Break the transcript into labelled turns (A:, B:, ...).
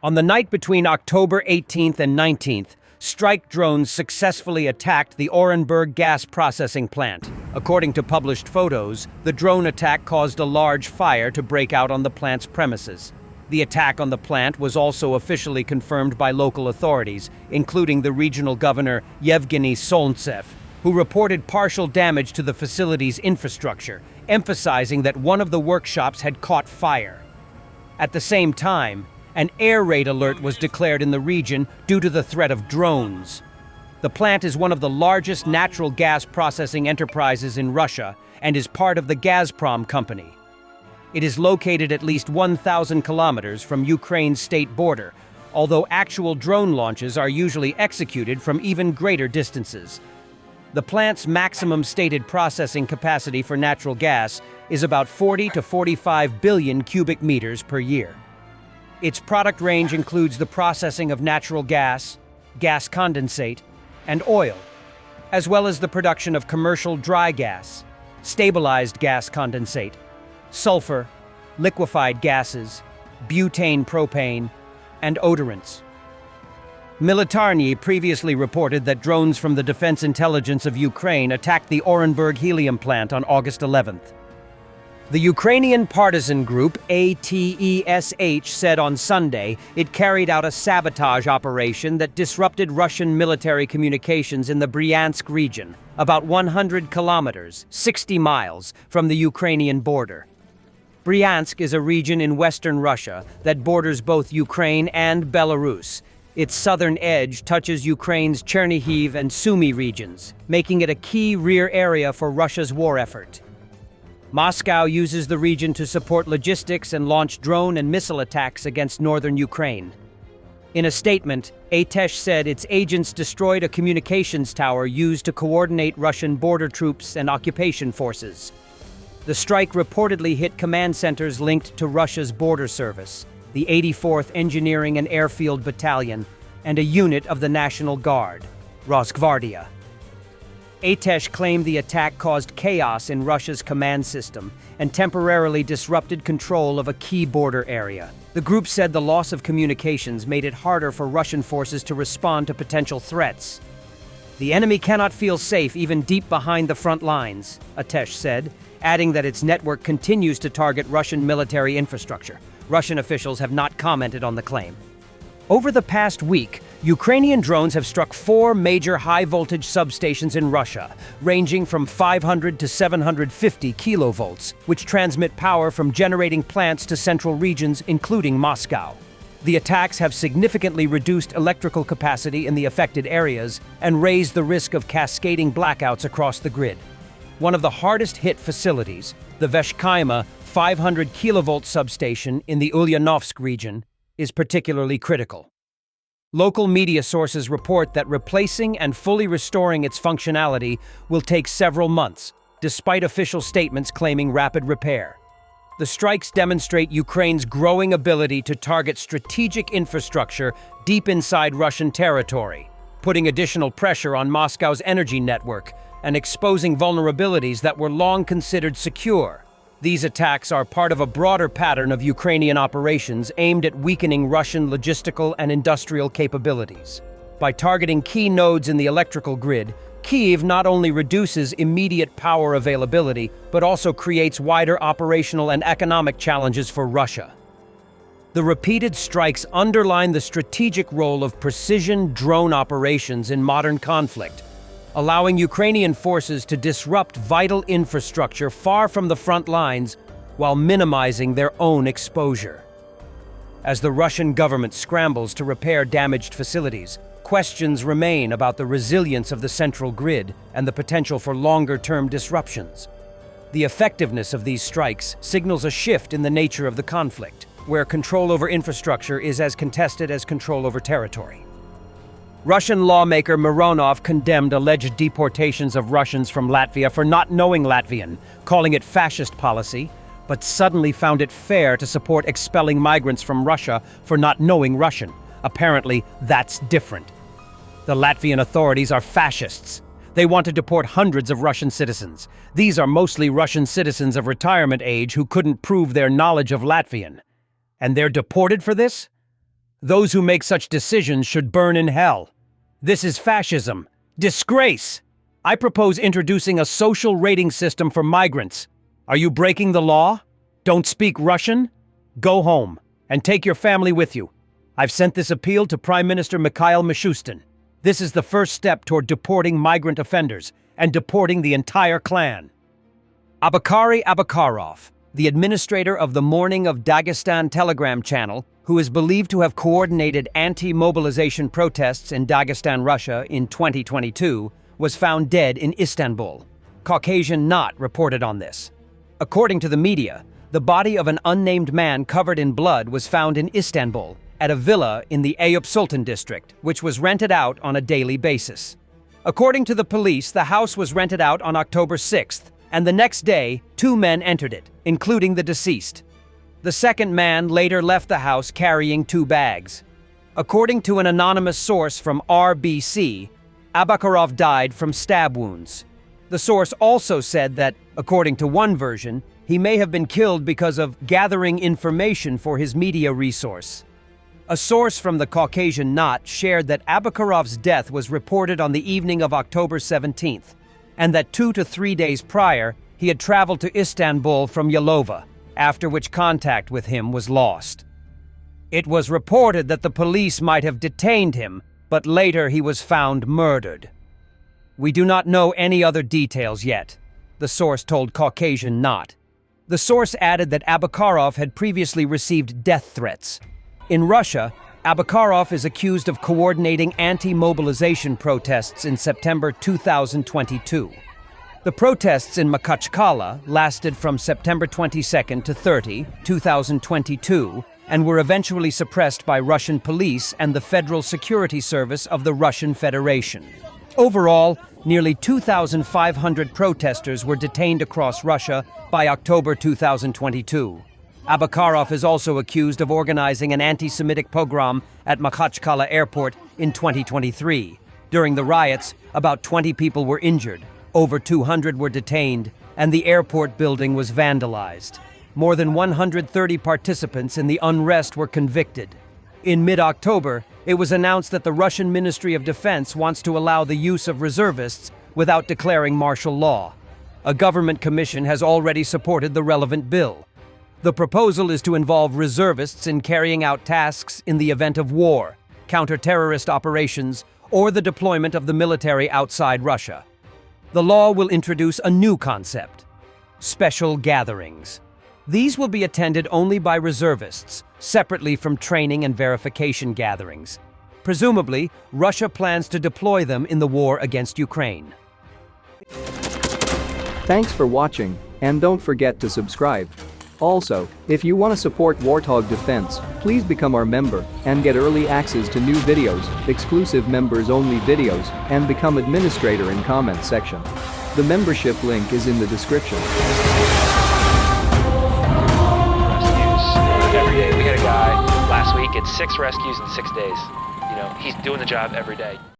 A: On the night between October 18th and 19th, strike drones successfully attacked the Orenburg gas processing plant. According to published photos, the drone attack caused a large fire to break out on the plant's premises. The attack on the plant was also officially confirmed by local authorities, including the regional governor Yevgeny Solntsev, who reported partial damage to the facility's infrastructure, emphasizing that one of the workshops had caught fire. At the same time, an air raid alert was declared in the region due to the threat of drones. The plant is one of the largest natural gas processing enterprises in Russia and is part of the Gazprom company. It is located at least 1,000 kilometers from Ukraine's state border, although actual drone launches are usually executed from even greater distances. The plant's maximum stated processing capacity for natural gas is about 40 to 45 billion cubic meters per year. Its product range includes the processing of natural gas, gas condensate, and oil, as well as the production of commercial dry gas, stabilized gas condensate, sulfur, liquefied gases, butane propane, and odorants. Militarny previously reported that drones from the Defense Intelligence of Ukraine attacked the Orenburg helium plant on August 11th. The Ukrainian partisan group ATESH said on Sunday it carried out a sabotage operation that disrupted Russian military communications in the Bryansk region, about 100 kilometers, 60 miles, from the Ukrainian border. Bryansk is a region in western Russia that borders both Ukraine and Belarus. Its southern edge touches Ukraine's Chernihiv and Sumy regions, making it a key rear area for Russia's war effort. Moscow uses the region to support logistics and launch drone and missile attacks against northern Ukraine. In a statement, ATESH said its agents destroyed a communications tower used to coordinate Russian border troops and occupation forces. The strike reportedly hit command centers linked to Russia's border service, the 84th Engineering and Airfield Battalion, and a unit of the National Guard, Rosgvardia. ATESH claimed the attack caused chaos in Russia's command system and temporarily disrupted control of a key border area. The group said the loss of communications made it harder for Russian forces to respond to potential threats. The enemy cannot feel safe even deep behind the front lines, ATESH said, adding that its network continues to target Russian military infrastructure. Russian officials have not commented on the claim. Over the past week, Ukrainian drones have struck 4 major high-voltage substations in Russia, ranging from 500 to 750 kilovolts, which transmit power from generating plants to central regions, including Moscow. The attacks have significantly reduced electrical capacity in the affected areas and raised the risk of cascading blackouts across the grid. One of the hardest-hit facilities, the Veshkaima 500 kilovolt substation in the Ulyanovsk region, is particularly critical. Local media sources report that replacing and fully restoring its functionality will take several months, despite official statements claiming rapid repair. The strikes demonstrate Ukraine's growing ability to target strategic infrastructure deep inside Russian territory, putting additional pressure on Moscow's energy network and exposing vulnerabilities that were long considered secure. These attacks are part of a broader pattern of Ukrainian operations aimed at weakening Russian logistical and industrial capabilities. By targeting key nodes in the electrical grid, Kyiv not only reduces immediate power availability, but also creates wider operational and economic challenges for Russia. The repeated strikes underline the strategic role of precision drone operations in modern conflict, allowing Ukrainian forces to disrupt vital infrastructure far from the front lines while minimizing their own exposure. As the Russian government scrambles to repair damaged facilities, questions remain about the resilience of the central grid and the potential for longer-term disruptions. The effectiveness of these strikes signals a shift in the nature of the conflict, where control over infrastructure is as contested as control over territory. Russian lawmaker Mironov condemned alleged deportations of Russians from Latvia for not knowing Latvian, calling it fascist policy, but suddenly found it fair to support expelling migrants from Russia for not knowing Russian. Apparently, that's different. The Latvian authorities are fascists. They want to deport hundreds of Russian citizens. These are mostly Russian citizens of retirement age who couldn't prove their knowledge of Latvian. And they're deported for this? Those who make such decisions should burn in hell. This is fascism. Disgrace! I propose introducing a social rating system for migrants. Are you breaking the law? Don't speak Russian? Go home, and take your family with you. I've sent this appeal to Prime Minister Mikhail Mishustin. This is the first step toward deporting migrant offenders and deporting the entire clan. Abakari Abakarov, the administrator of the Morning of Dagestan Telegram channel, who is believed to have coordinated anti-mobilization protests in Dagestan, Russia in 2022, was found dead in Istanbul. Caucasian Not reported on this. According to the media, the body of an unnamed man covered in blood was found in Istanbul, at a villa in the Eyüp Sultan district, which was rented out on a daily basis. According to the police, the house was rented out on October 6th, and the next day, 2 men entered it, including the deceased. The second man later left the house carrying 2 bags. According to an anonymous source from RBC, Abakarov died from stab wounds. The source also said that, according to one version, he may have been killed because of gathering information for his media resource. A source from the Caucasian Not shared that Abakarov's death was reported on the evening of October 17th, and that 2 to 3 days prior, he had traveled to Istanbul from Yalova, after which contact with him was lost. It was reported that the police might have detained him, but later he was found murdered. We do not know any other details yet, the source told Caucasian Not. The source added that Abakarov had previously received death threats. In Russia, Abakarov is accused of coordinating anti-mobilization protests in September 2022. The protests in Makhachkala lasted from September 22 to 30, 2022, and were eventually suppressed by Russian police and the Federal Security Service of the Russian Federation. Overall, nearly 2,500 protesters were detained across Russia by October 2022. Abakarov is also accused of organizing an anti-Semitic pogrom at Makhachkala Airport in 2023. During the riots, about 20 people were injured, over 200 were detained, and the airport building was vandalized. More than 130 participants in the unrest were convicted. In mid-October, it was announced that the Russian Ministry of Defense wants to allow the use of reservists without declaring martial law. A government commission has already supported the relevant bill. The proposal is to involve reservists in carrying out tasks in the event of war, counter-terrorist operations, or the deployment of the military outside Russia. The law will introduce a new concept: special gatherings. These will be attended only by reservists, separately from training and verification gatherings. Presumably, Russia plans to deploy them in the war against Ukraine.
B: Thanks for watching, and don't forget to subscribe. Also, if you want to support Warthog Defense, please become our member and get early access to new videos, exclusive members-only videos, and become administrator in comments section. The membership link is in the description.
C: Rescues every day. We had a guy last week, it's 6 rescues in 6 days. You know, he's doing the job every day.